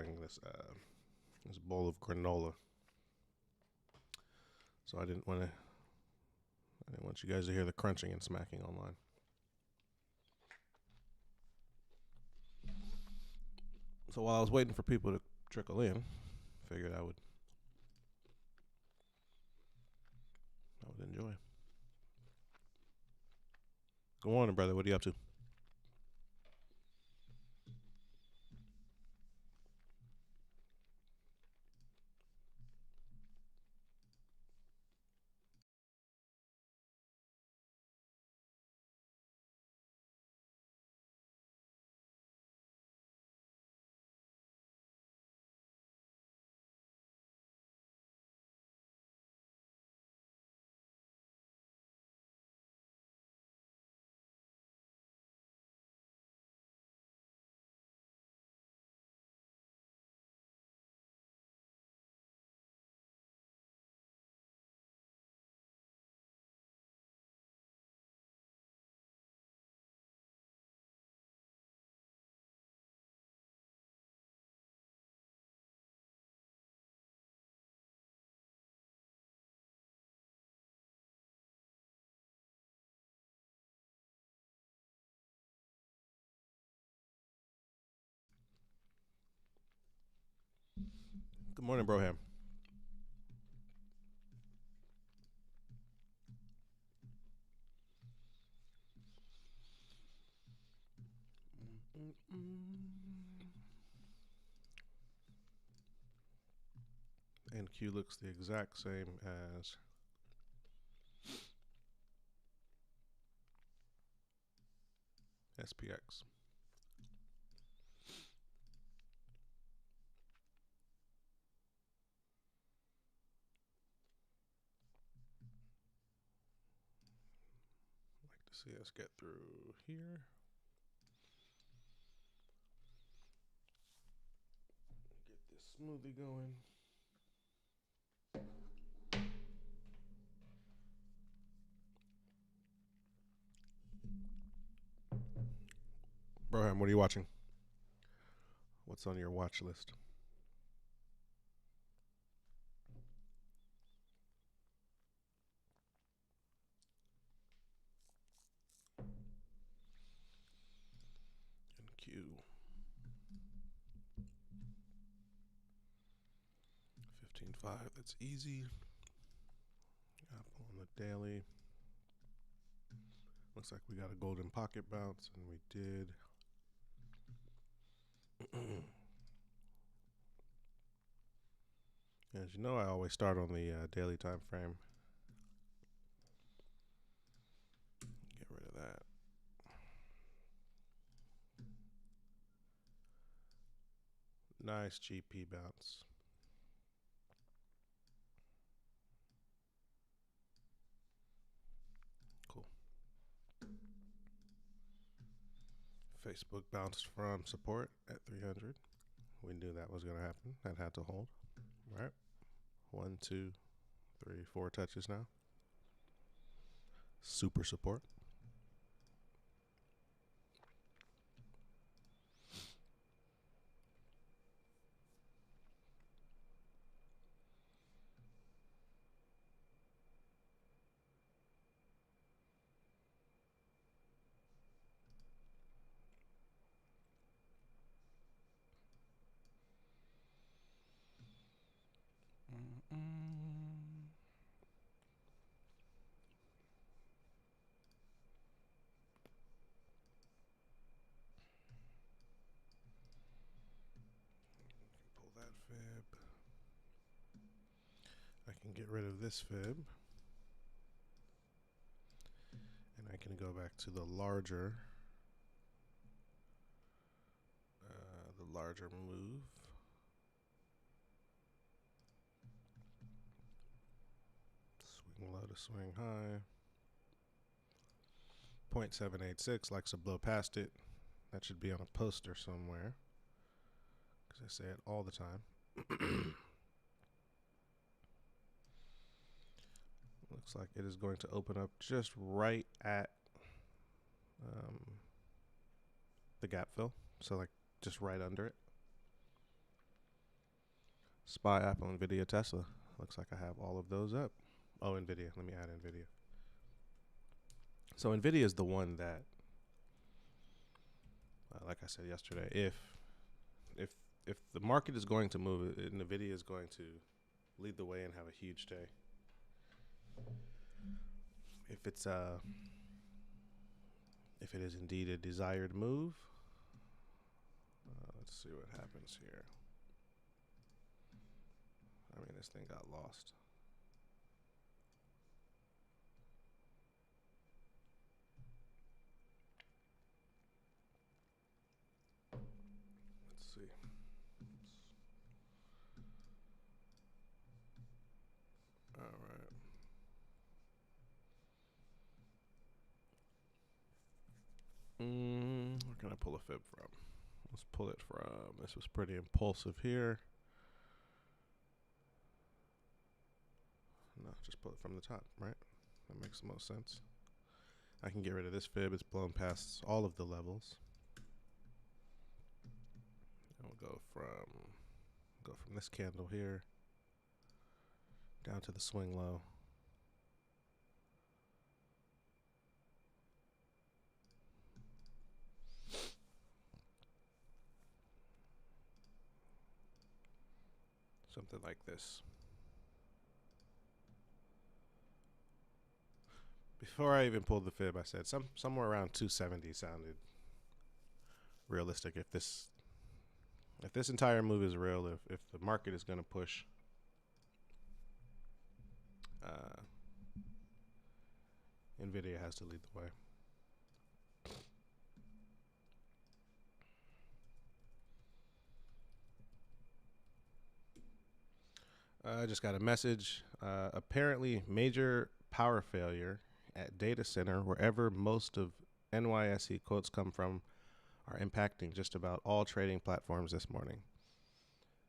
enjoying this bowl of granola. So I didn't want you guys to hear the crunching and smacking online. So while I was waiting for people to trickle in, figured I would enjoy. Good morning, brother. What are you up to? Good morning, Broham. And Q looks the exact same as SPX. Like to see us get through here. Get this smoothie going. Broham, what are you watching? What's on your watch list? And Q. 15.5, that's easy. Apple on the daily. Looks like we got a golden pocket bounce, and we did. As you know, I always start on the daily time frame. Get rid of that. Nice GP bounce. Cool. Facebook bounced from support at 300. We knew that was going to happen. That had to hold. All right. 1, 2, 3, 4 touches now. Super support. Pull that fib. I can get rid of this fib. And I can go back to the larger move. Swing low to swing high. 0.786 likes to blow past it. That should be on a poster somewhere, because I say it all the time. Looks like it is going to open up just right at the gap fill. So like just right under it. SPY, Apple, Nvidia, Tesla. Looks like I have all of those up. Oh, Nvidia. Let me add Nvidia. So Nvidia is the one that, like I said yesterday, if the market is going to move, Nvidia is going to lead the way and have a huge day. If it is indeed a desired move, let's see what happens here. I mean, this thing got lost. Let's see. All right. Where can I pull a fib from? Let's pull it from, this was pretty impulsive here. No, just pull it from the top, right? That makes the most sense. I can get rid of this fib. It's blown past all of the levels. And we'll go from this candle here down to the swing low. Something like this. Before I even pulled the fib, I said somewhere around 270 sounded realistic. If this entire move is real, if the market is going to push, Nvidia has to lead the way. I just got a message. Apparently, major power failure at data center, wherever most of NYSE quotes come from, are impacting just about all trading platforms this morning.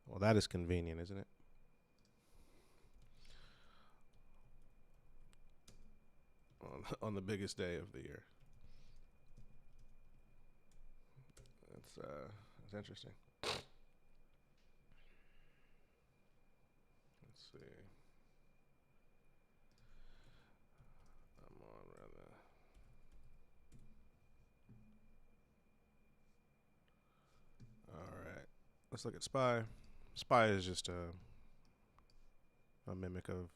Well, that is convenient, isn't it? On the biggest day of the year. That's interesting. Let's see. I'm on rather. All right. Let's look at SPY. SPY is just a mimic of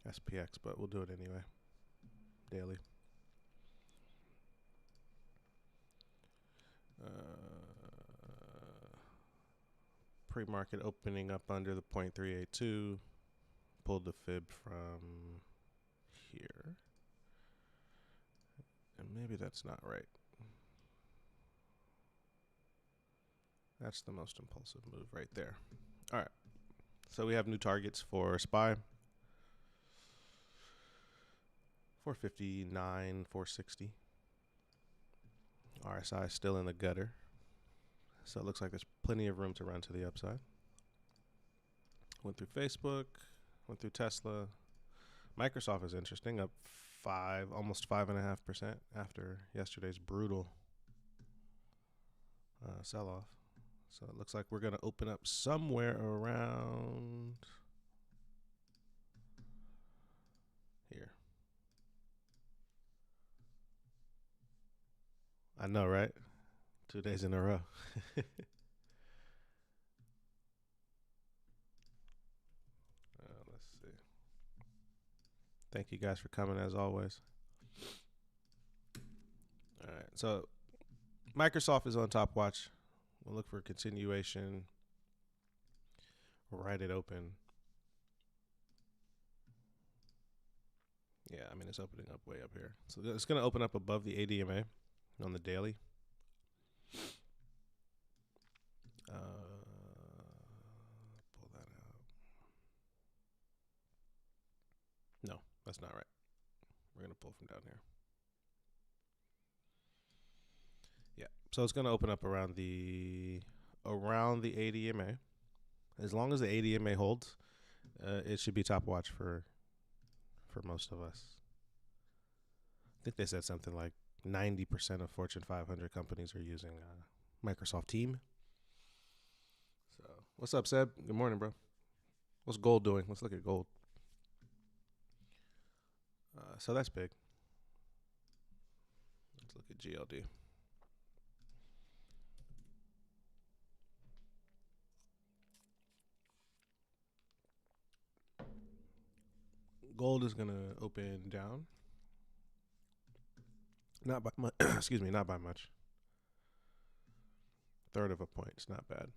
SPX, but we'll do it anyway. Daily. Pre-market opening up under the 0.382. Pulled the fib from here. And maybe that's not right. That's the most impulsive move right there. All right. So we have new targets for SPY. 459, 460. RSI still in the gutter. So it looks like there's plenty of room to run to the upside. Went through Facebook, went through Tesla. Microsoft is interesting, up almost 5.5% after yesterday's brutal sell-off. So it looks like we're going to open up somewhere around here. I know, right? 2 days in a row. Let's see. Thank you guys for coming as always. All right. So Microsoft is on top watch. We'll look for a continuation. Right it open. Yeah, I mean, it's opening up way up here. So it's going to open up above the ADMA on the daily. Pull that out. No, that's not right. We're going to pull from down here. Yeah, so it's going to open up around the ADMA. As long as the ADMA holds, it should be top watch for most of us. I think they said something like 90% of Fortune 500 companies are using Microsoft Team. So What's up, Seb? Good morning, bro. What's gold doing? Let's look at gold. So that's big. Let's look at GLD. Gold is gonna open down. Not by much. Excuse me, not by much. Third of a point. It's not bad.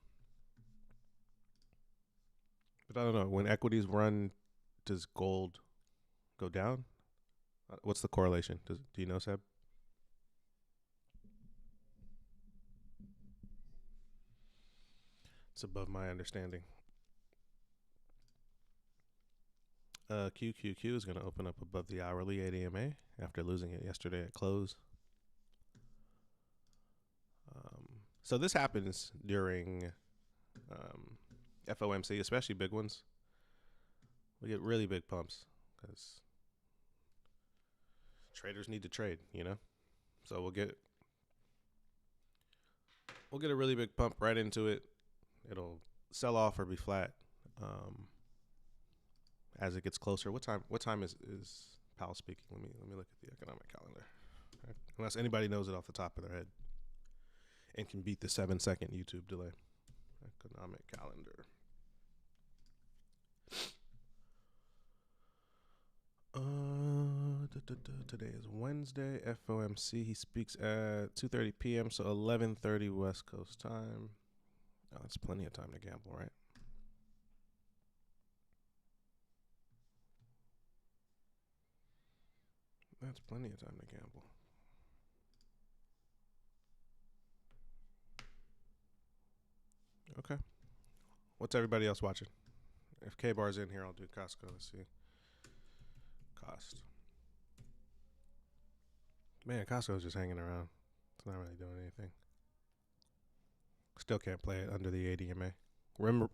But I don't know. When equities run, does gold go down? What's the correlation? Do you know, Seb? It's above my understanding. QQQ is going to open up above the hourly ADMA after losing it yesterday at close. So this happens during FOMC, especially big ones. We get really big pumps because traders need to trade, you know. So we'll get a really big pump right into it. It'll sell off or be flat as it gets closer. What time is Powell speaking? Let me look at the economic calendar. Unless anybody knows it off the top of their head and can beat the 7-second YouTube delay. Economic calendar. Today is Wednesday. FOMC. He speaks at 2:30 p.m. So 11:30 West Coast time. Oh, that's plenty of time to gamble, right? That's plenty of time to gamble. Okay. What's everybody else watching? If K-Bar's in here, I'll do Costco. Let's see. Cost. Man, Costco's just hanging around. It's not really doing anything. Still can't play it under the ADMA.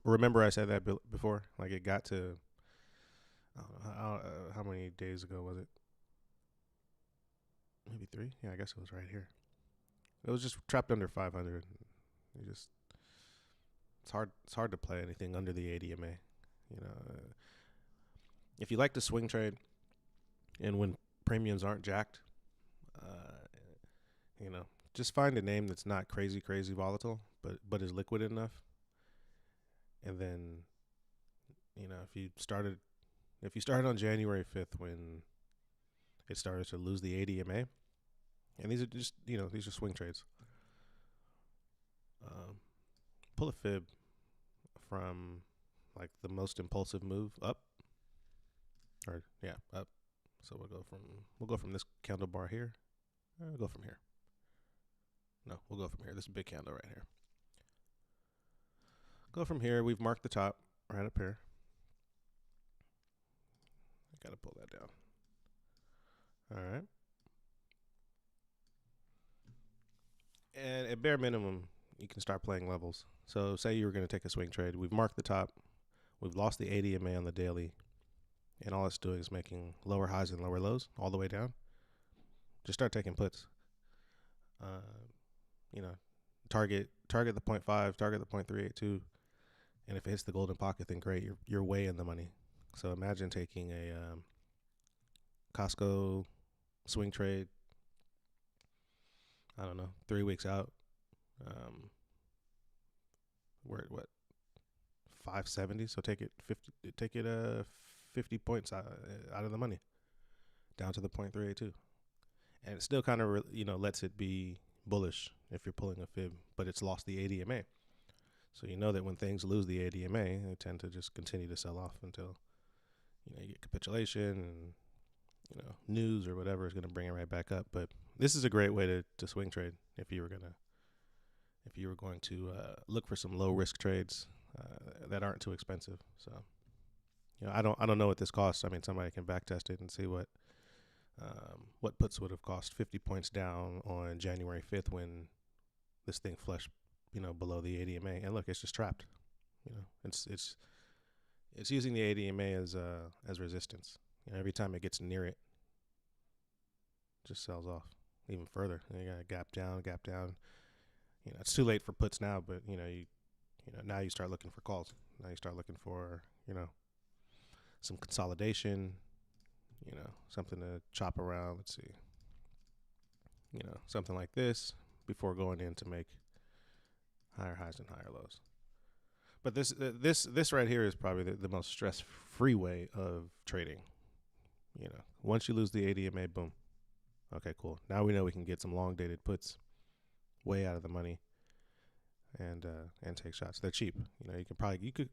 Remember I said that before? Like it got to, I don't know, how many days ago was it? Maybe 3? Yeah, I guess it was right here. It was just trapped under 500. It's hard to play anything under the ADMA. You know, if you like to swing trade, and when premiums aren't jacked, you know, just find a name that's not crazy volatile, but is liquid enough. And then, you know, if you started on January 5th when it started to lose the ADMA, and these are just, you know, these are swing trades. Pull a fib from like the most impulsive move up, up. So we'll go from this candle bar here. We'll go from here. No, we'll go from here. This big candle right here. Go from here. We've marked the top right up here. I gotta pull that down. All right. And at bare minimum, you can start playing levels. So say you were going to take a swing trade. We've marked the top. We've lost the ADMA on the daily. And all it's doing is making lower highs and lower lows all the way down. Just start taking puts. You know, target the 0.5, target the 0.382. And if it hits the golden pocket, then great. You're way in the money. So imagine taking a Costco swing trade, I don't know, 3 weeks out. We're at what, 570? So take it 50 points out of the money, down to the 0.382, and it still kind of lets it be bullish if you're pulling a fib, but it's lost the ADMA. So you know that when things lose the ADMA, they tend to just continue to sell off until you get capitulation and news or whatever is going to bring it right back up. But this is a great way to swing trade if you were going to look for some low risk trades that aren't too expensive. So I don't know what this costs. I mean, somebody can back test it and see what puts would have cost 50 points down on January 5th when this thing flushed below the ADMA. And look, it's just trapped. It's using the ADMA as resistance. Every time it gets near it, just sells off even further. You got a gap down. It's too late for puts now, but Now you start looking for calls. Now you start looking for, some consolidation, something to chop around. Let's see, something like this before going in to make higher highs and higher lows. But this right here is probably the most stress-free way of trading. Once you lose the ADMA, boom. Okay, cool. Now we know we can get some long-dated puts way out of the money and take shots. They're cheap.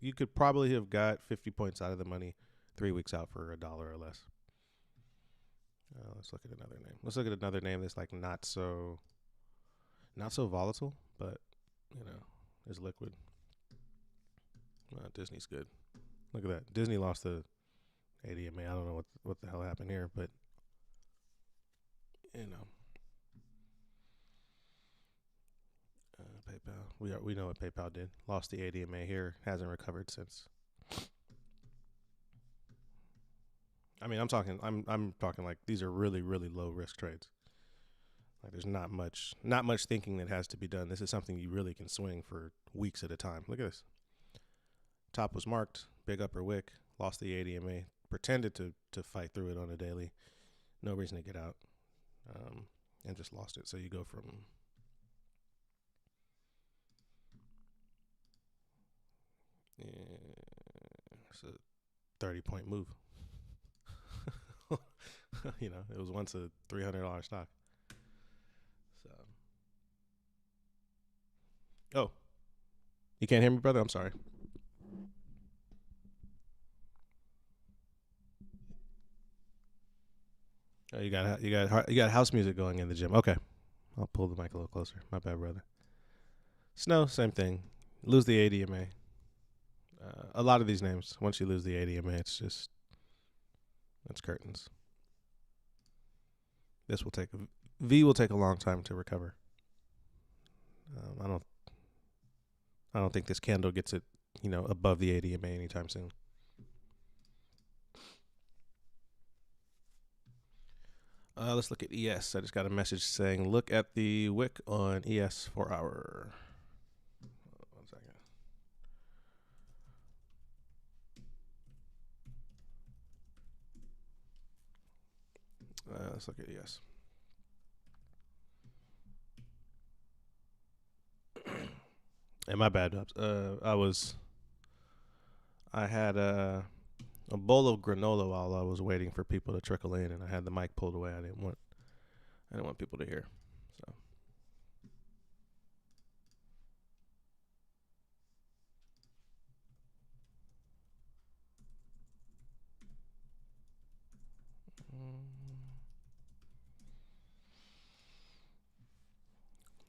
You could probably have got 50 points out of the money 3 weeks out for $1 or less. Let's look at another name. Let's look at another name that's like not so volatile, but is liquid. Disney's good. Look at that. Disney lost the ADMA. I don't know what the hell happened here, but PayPal. We know what PayPal did. Lost the ADMA here. Hasn't recovered since. I mean, I'm talking like these are really, really low risk trades. Like there's not much thinking that has to be done. This is something you really can swing for weeks at a time. Look at this. Top was marked, big upper wick, lost the ADMA, pretended to fight through it on a daily. No reason to get out, and just lost it. So you go from it's a 30-point move. It was once a $300 stock. So, oh, you can't hear me, brother? I'm sorry. Oh, you got house music going in the gym. Okay, I'll pull the mic a little closer. My bad, brother. Snow, same thing. Lose the ADMA. A lot of these names, once you lose the ADMA, it's curtains. This will take will take a long time to recover. I don't think this candle gets it, above the ADMA anytime soon. Let's look at ES. I just got a message saying, look at the wick on ES 4 hour. 1 second. Let's look at ES. And my bad. I had a bowl of granola while I was waiting for people to trickle in, and I had the mic pulled away. I didn't want people to hear. So.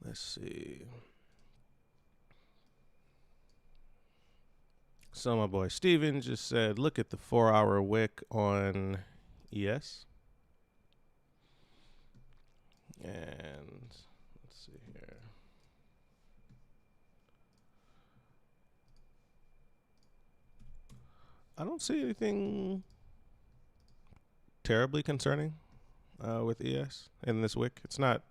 Let's see. So my boy Steven just said, look at the 4 hour wick on ES. And let's see here. I don't see anything terribly concerning with ES in this wick. It's not.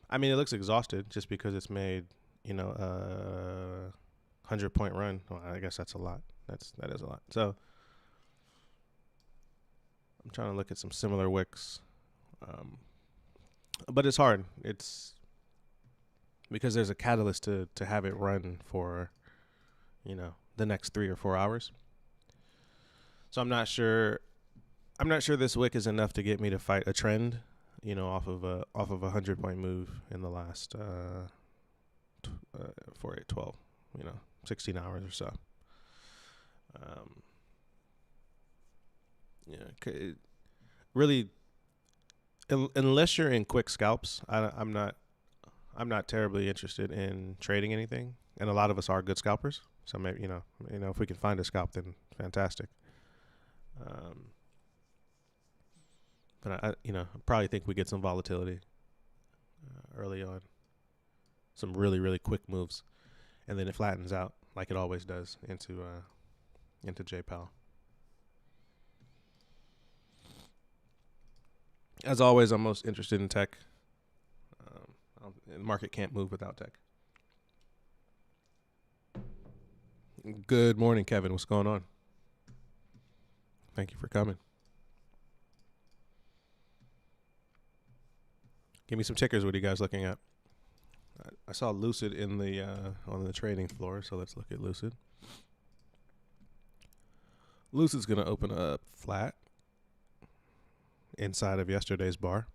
I mean, it looks exhausted just because it's made, 100-point run. Well, I guess that's a lot. That is a lot. So I'm trying to look at some similar wicks, but it's hard. It's because there's a catalyst to have it run for, the next 3 or 4 hours. So I'm not sure this wick is enough to get me to fight a trend, off of a 100-point move in the last 4, 8, 12, 16 hours or so. Really, unless you're in quick scalps, I'm not terribly interested in trading anything, and a lot of us are good scalpers. So maybe if we can find a scalp, then fantastic. But I probably think we get some volatility early on, some really, really quick moves, and then it flattens out like it always does into J-Powell. As always, I'm most interested in tech. The market can't move without tech. Good morning, Kevin. What's going on? Thank you for coming. Give me some tickers. What are you guys looking at? I saw Lucid in the on the trading floor, so let's look at Lucid. Lucid's going to open up flat inside of yesterday's bar.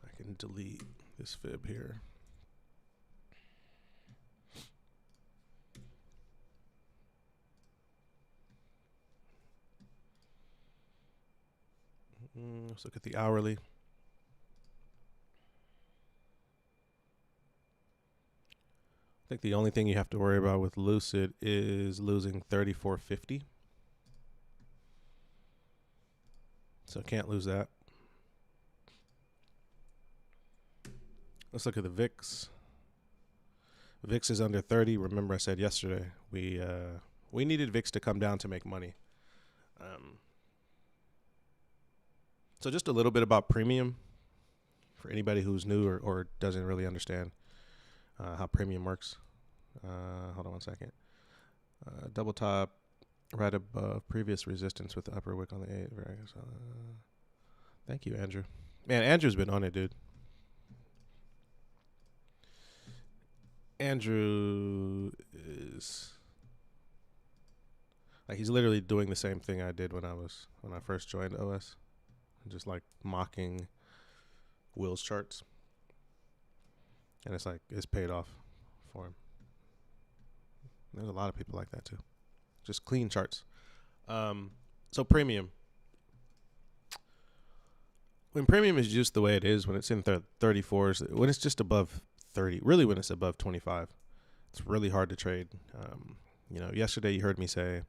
I can delete this fib here. Let's look at the hourly. I think the only thing you have to worry about with Lucid is losing 34.50. So can't lose that. Let's look at the VIX. VIX is under 30. Remember I said yesterday we needed VIX to come down to make money. So just a little bit about premium for anybody who's new or doesn't really understand how premium works. Hold on one second. Double top right above previous resistance with the upper wick on the 8. Thank you, Andrew. Man, Andrew's been on it, dude. Andrew is like he's literally doing the same thing I did when I first joined OS. Just like mocking Will's charts. And it's paid off for him. There's a lot of people like that too. Just clean charts. So premium. When premium is just the way it is, when it's in 34s, when it's just above 30, really when it's above 25, it's really hard to trade. Yesterday you heard me say,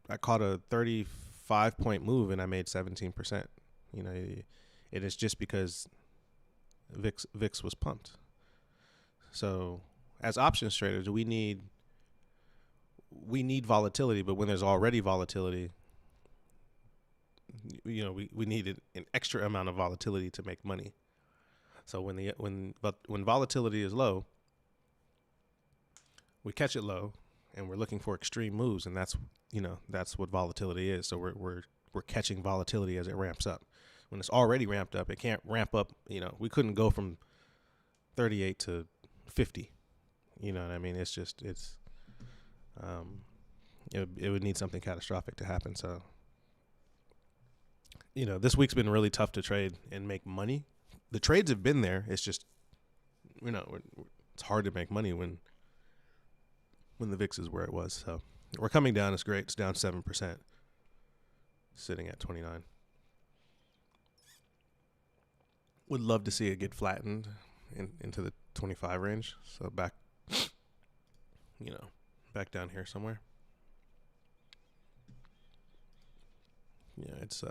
I caught a 35-point move and I made 17%. It is just because VIX was pumped. So as options traders, we need volatility, but when there's already volatility, we needed an extra amount of volatility to make money. So when volatility is low, we catch it low, and we're looking for extreme moves, and that's what volatility is. So we're catching volatility as it ramps up. When it's already ramped up, it can't ramp up. We couldn't go from 38 to 50. You know what I mean? It would need something catastrophic to happen. So, this week's been really tough to trade and make money. The trades have been there. It's just, it's hard to make money when the VIX is where it was. So we're coming down. It's great. It's down 7%, sitting at 29. Would love to see it get flattened into the 25 range. So back down here somewhere. It's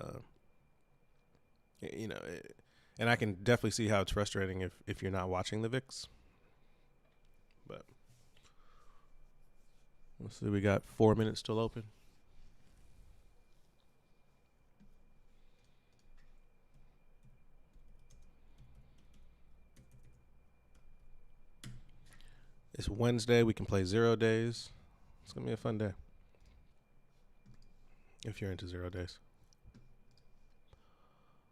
and I can definitely see how it's frustrating if you're not watching the VIX. But let's see, we got 4 minutes still open. It's Wednesday. We can play 0 days. It's going to be a fun day if you're into 0 days.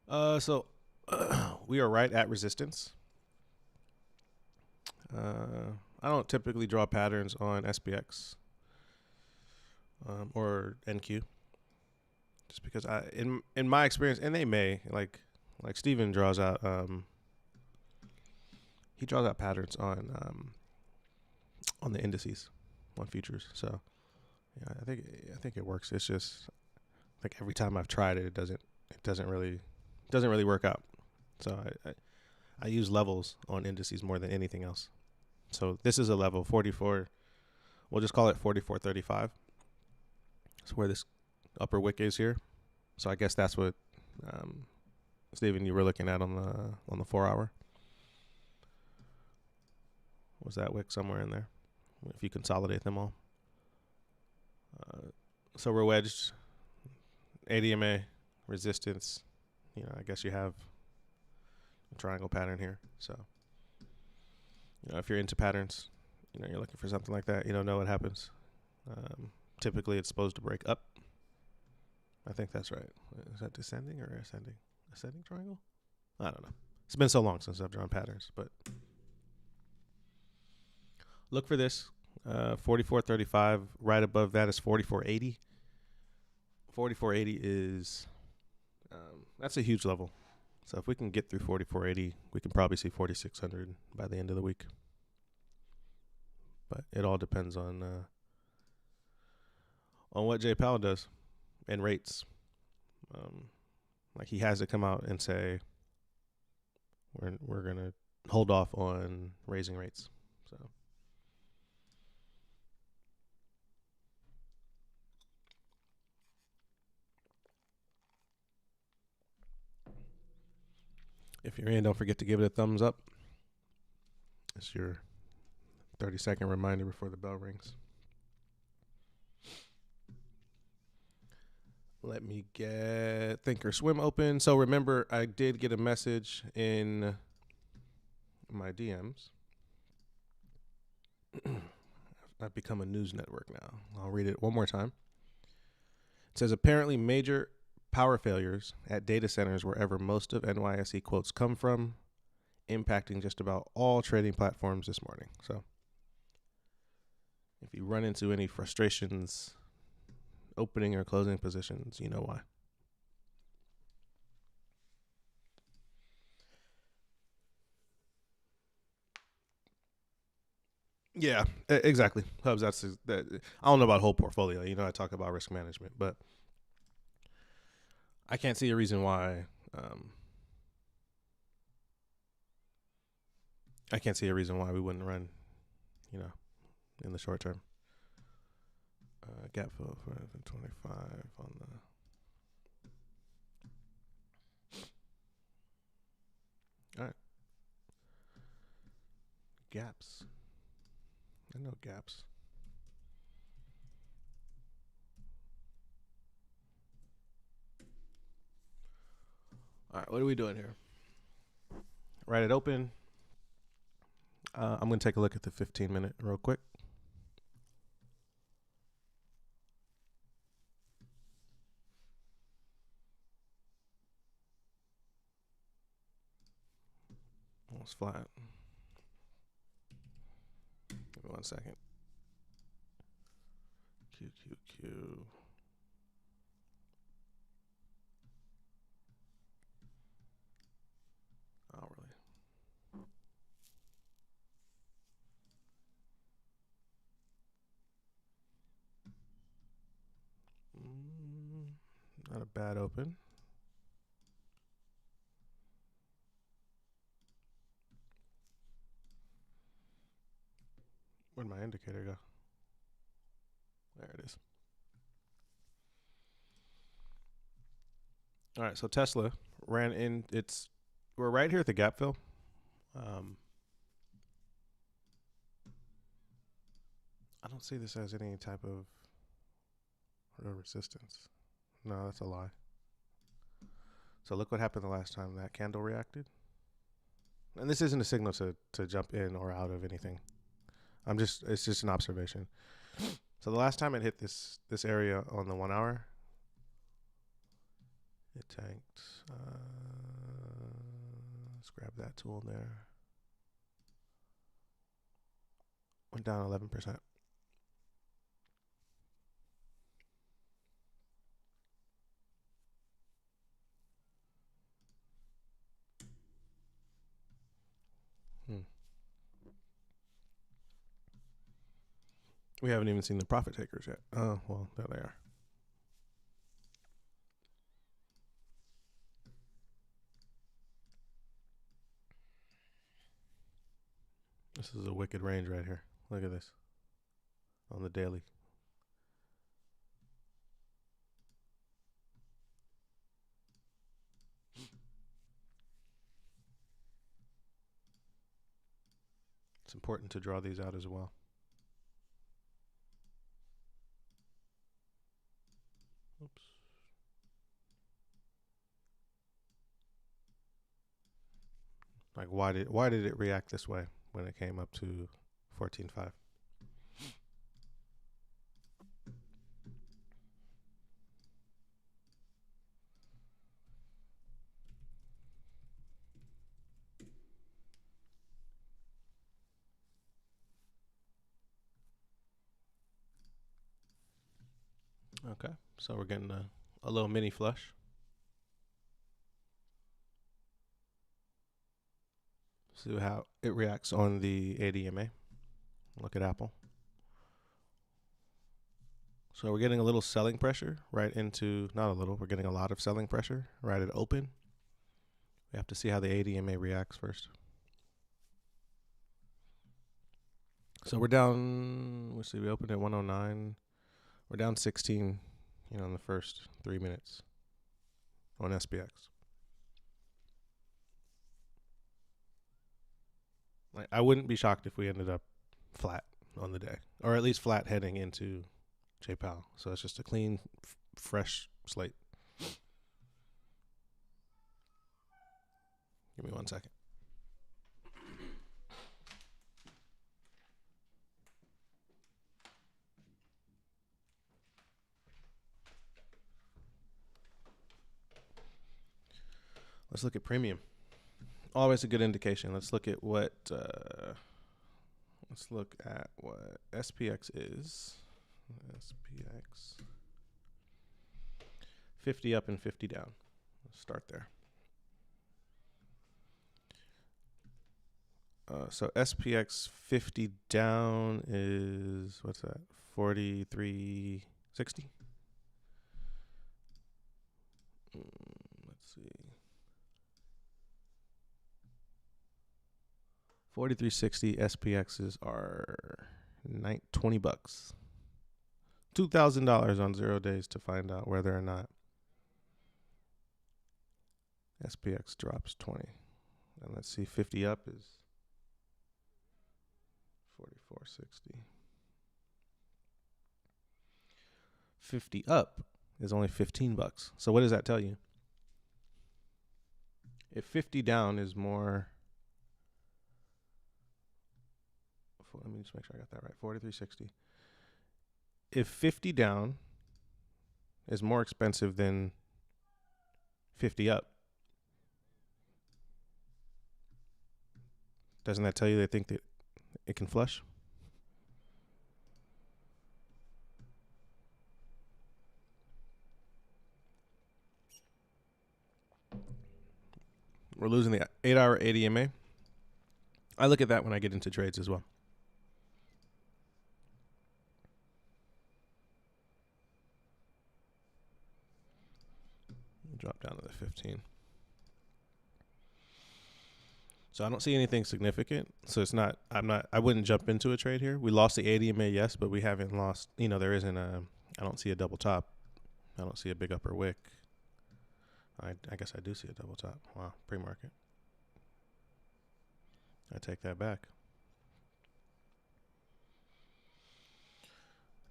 So we are right at resistance. I don't typically draw patterns on SPX or NQ, just because in my experience, and they may like Steven draws out he draws out patterns on the indices, on futures. So yeah, I think it works. It's just like every time I've tried it, it doesn't really work out. So I use levels on indices more than anything else. So this is a level 44. We'll just call it 44.35. That's where this upper wick is here. So I guess that's what Steven, you were looking at on the 4 hour. Was that wick somewhere in there? If you consolidate them all. So we're wedged. ADMA, resistance. I guess you have a triangle pattern here. So If you're into patterns, you're looking for something like that. You don't know what happens. Typically, it's supposed to break up. I think that's right. Is that descending or ascending? Ascending triangle? I don't know. It's been so long since I've drawn patterns, but look for this. 44.35. Right above that is 44.80. 44.80 is that's a huge level. So if we can get through 44.80, we can probably see 4600 by the end of the week. But it all depends on what Jay Powell does and rates. Like he has to come out and say we're gonna hold off on raising rates. So if you're in, don't forget to give it a thumbs up. It's your 30-second reminder before the bell rings. Let me get Thinkorswim open. So remember, I did get a message in my DMs. I've become a news network now. I'll read it one more time. It says, apparently major power failures at data centers wherever most of NYSE quotes come from, impacting just about all trading platforms this morning. So if you run into any frustrations opening or closing positions, you know why. Yeah, exactly. Hubs, that. I don't know about whole portfolio. I talk about risk management, but I can't see a reason why. I can't see a reason why we wouldn't run, in the short term. Gap fill for 25 on the. All right. Gaps. I know gaps. All right, what are we doing here? Write it open. I'm going to take a look at the 15-minute real quick. Almost flat. Give me 1 second. QQQ. Oh, really? Not a bad open. Where'd my indicator go? There it is. All right, so Tesla ran in. We're right here at the gap fill. I don't see this as any type of resistance. No, that's a lie. So look what happened the last time that candle reacted. And this isn't a signal to jump in or out of anything. It's just an observation. So the last time it hit this area on the 1 hour, it tanked. Let's grab that tool there. Went down 11%. We haven't even seen the profit takers yet. Oh, well, there they are. This is a wicked range right here. Look at this. On the daily. It's important to draw these out as well. Oops. Like why did it react this way? when it came up to 14.5. Okay, so we're getting a little mini flush. See how it reacts on the ADMA. Look at Apple. So we're getting a little selling pressure right into, not a little, we're getting a lot of selling pressure right at open. We have to see how the ADMA reacts first. So we're down, let's see, we opened at 109. We're down 16, in the first 3 minutes on SPX. Like, I wouldn't be shocked if we ended up flat on the day, or at least flat heading into Powell. So it's just a clean, fresh slate. Give me 1 second. Let's look at premium. Always a good indication. Let's look at what SPX is. SPX 50 up and 50 down. Let's start there. So SPX 50 down is, what's that? 43.60. Let's see. 43.60 SPXs are $20. $2,000 on 0 days to find out whether or not SPX drops 20. And let's see, 50 up is 44.60. 50 up is only $15. So what does that tell you? If 50 down is more, let me just make sure I got that right. 43.60. If 50 down is more expensive than 50 up, doesn't that tell you they think that it can flush? We're losing the 8-hour ADMA. I look at that when I get into trades as well. Drop down to the 15. So I don't see anything significant. So I wouldn't jump into a trade here. We lost the ADMA, yes, but we haven't lost, there isn't I don't see a double top. I don't see a big upper wick. I guess I do see a double top. Wow, pre-market. I take that back.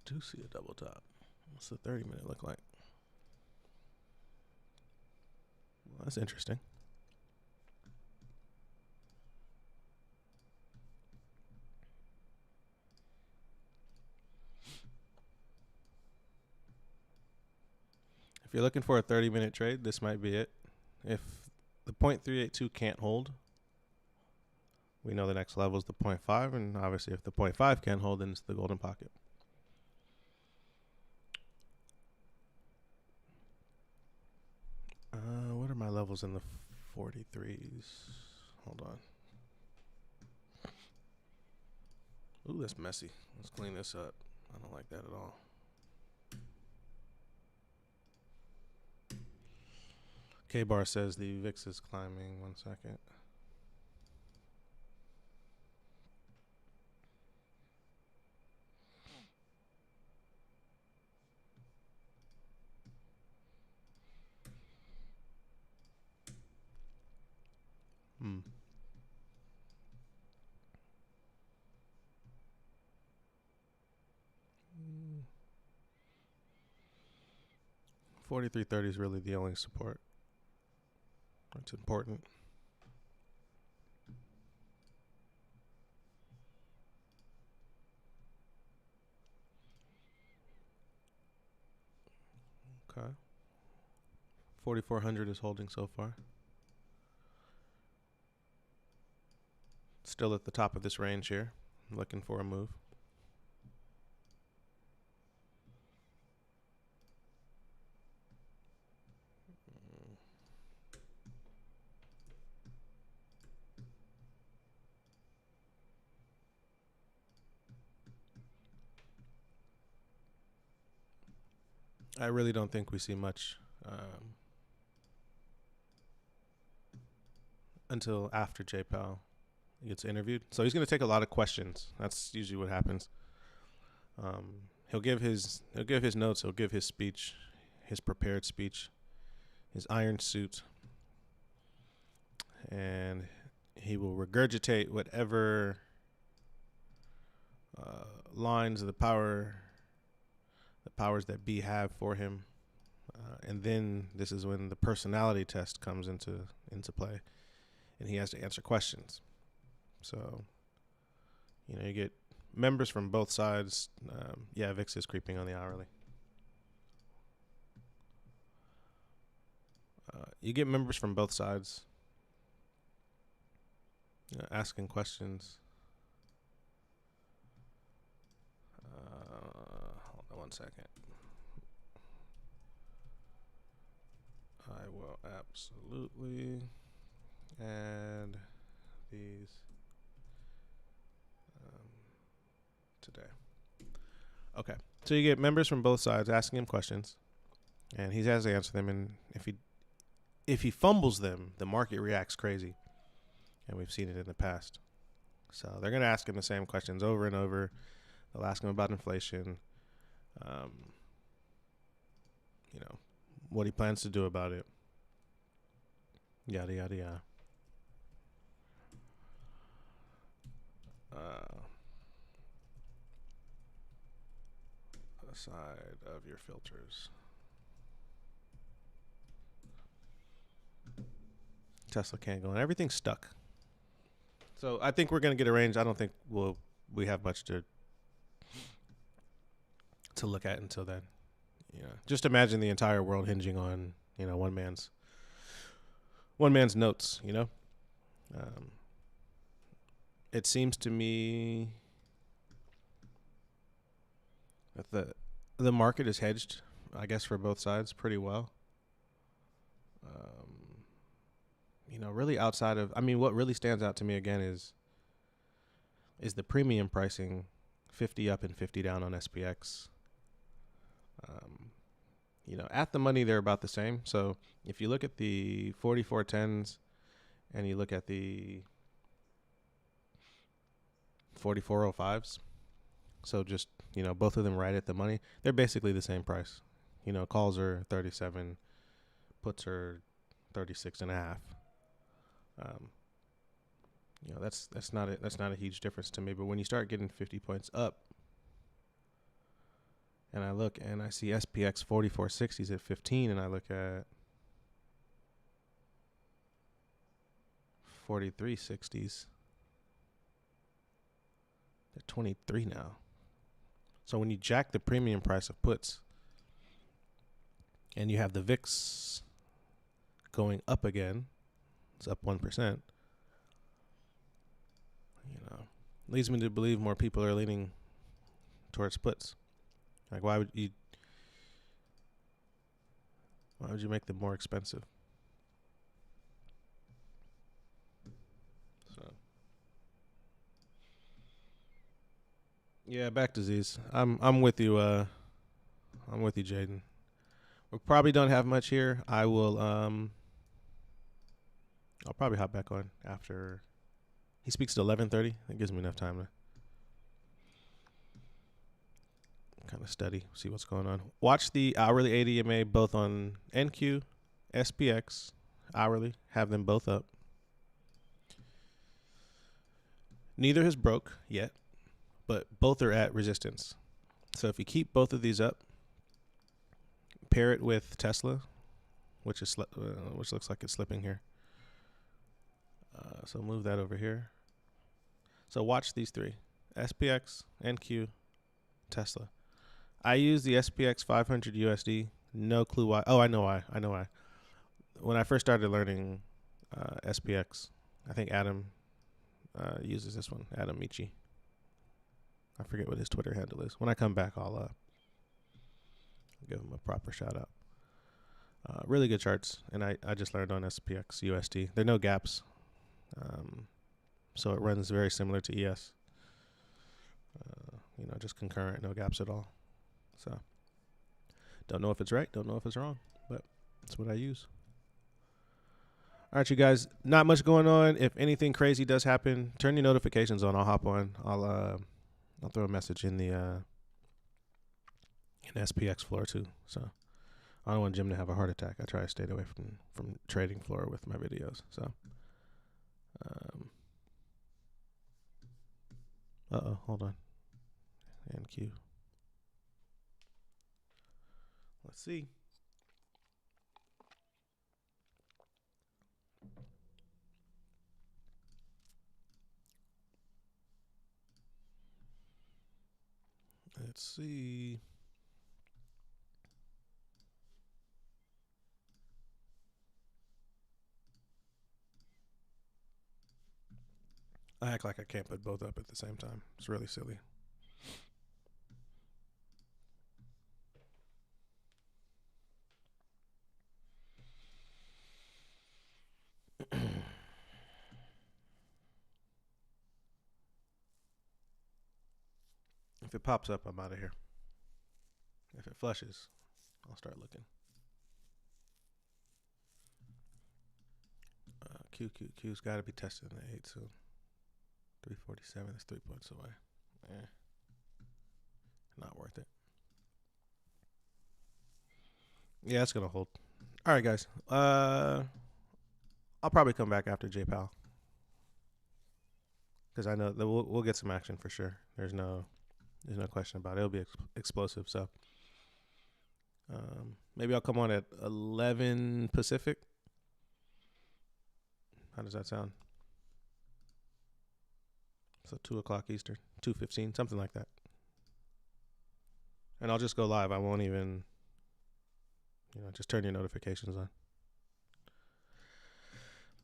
Do see a double top. What's the 30-minute look like? Well, that's interesting. If you're looking for a 30-minute trade, this might be it. If the 0.382 can't hold, we know the next level is the 0.5, and obviously if the 0.5 can't hold, then it's the golden pocket. What are my levels in the 43s? Hold on. Ooh, that's messy. Let's clean this up. I don't like that at all. K-Bar says the VIX is climbing. 1 second. Hmm. 43.30 is really the only support. That's important. 4,400 is holding so far. Still at the top of this range here. Looking for a move. I really don't think we see much until after Jay Powell gets interviewed. So he's going to take a lot of questions. That's usually what happens. He'll give his notes. He'll give his speech, his prepared speech, his iron suit, and he will regurgitate whatever lines of the powers that be have for him, and then this is when the personality test comes into play, and he has to answer questions. So, you get members from both sides. VIX is creeping on the hourly. You get members from both sides asking questions. Hold on 1 second. I will absolutely add these today. Okay, so you get members from both sides asking him questions, and he has to answer them. And if he fumbles them, the market reacts crazy, and we've seen it in the past. So they're going to ask him the same questions over and over. They'll ask him about inflation, what he plans to do about it, yada, yada, yada. Side of your filters. Tesla can't go in. Everything's stuck. So I think we're going to get a range. I don't think we have much to look at until then. Just imagine the entire world hinging on, one man's notes, It seems to me that the market is hedged, I guess, for both sides pretty well. Really outside of, what really stands out to me again is the premium pricing, 50 up and 50 down on SPX. At the money, they're about the same. So if you look at the 4410s and you look at the 4405s, so just, both of them right at the money, they're basically the same price. Calls are 37, puts are 36 and a half. That's not a huge difference to me. But when you start getting 50 points up, and I look and I see SPX 4460s at 15, and I look at 4360s, they're 23 now. So when you jack the premium price of puts, and you have the VIX going up again, it's up 1%. Leads me to believe more people are leaning towards puts. Like, why would you make them more expensive? So, yeah, back to Z's. I'm with you. I'm with you, Jaden. We probably don't have much here. I'll probably hop back on after he speaks at 11:30. That gives me enough time to kind of study, see what's going on. Watch the hourly ADMA both on NQ, SPX, hourly. Have them both up. Neither has broke yet, but both are at resistance. So if you keep both of these up, pair it with Tesla, which looks like it's slipping here. So move that over here. So watch these three: SPX, NQ, Tesla. I use the SPX 500 USD. No clue why. Oh, I know why. when I first started learning SPX, I think Adam uses this one, Adam Michi. I forget what his Twitter handle is. When I come back, I'll give him a proper shout out. Really good charts, and I just learned on SPX USD. There are no gaps, so it runs very similar to ES. Just concurrent, no gaps at all. So, don't know if it's right, don't know if it's wrong, but that's what I use. All right, you guys, not much going on. If anything crazy does happen, turn your notifications on. I'll hop on. I'll throw a message in the in SPX floor too. So I don't want Jim to have a heart attack. I try to stay away from trading floor with my videos. So, hold on. And Q. Let's see. Let's see. I act like I can't put both up at the same time. It's really silly. If it pops up, I'm out of here. If it flushes, I'll start looking. Q's got to be tested in the 8 soon. 347 is 3 points away. Not worth it. Yeah, it's going to hold. All right, guys. I'll probably come back after J Powell, because I know that we'll get some action for sure. There's no question about it. It'll be explosive. So maybe I'll come on at 11 Pacific. How does that sound? So 2 o'clock Eastern, 2:15, something like that. And I'll just go live. I won't even, just turn your notifications on.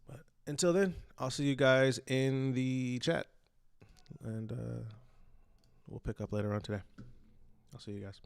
But until then, I'll see you guys in the chat. And we'll pick up later on today. I'll see you guys.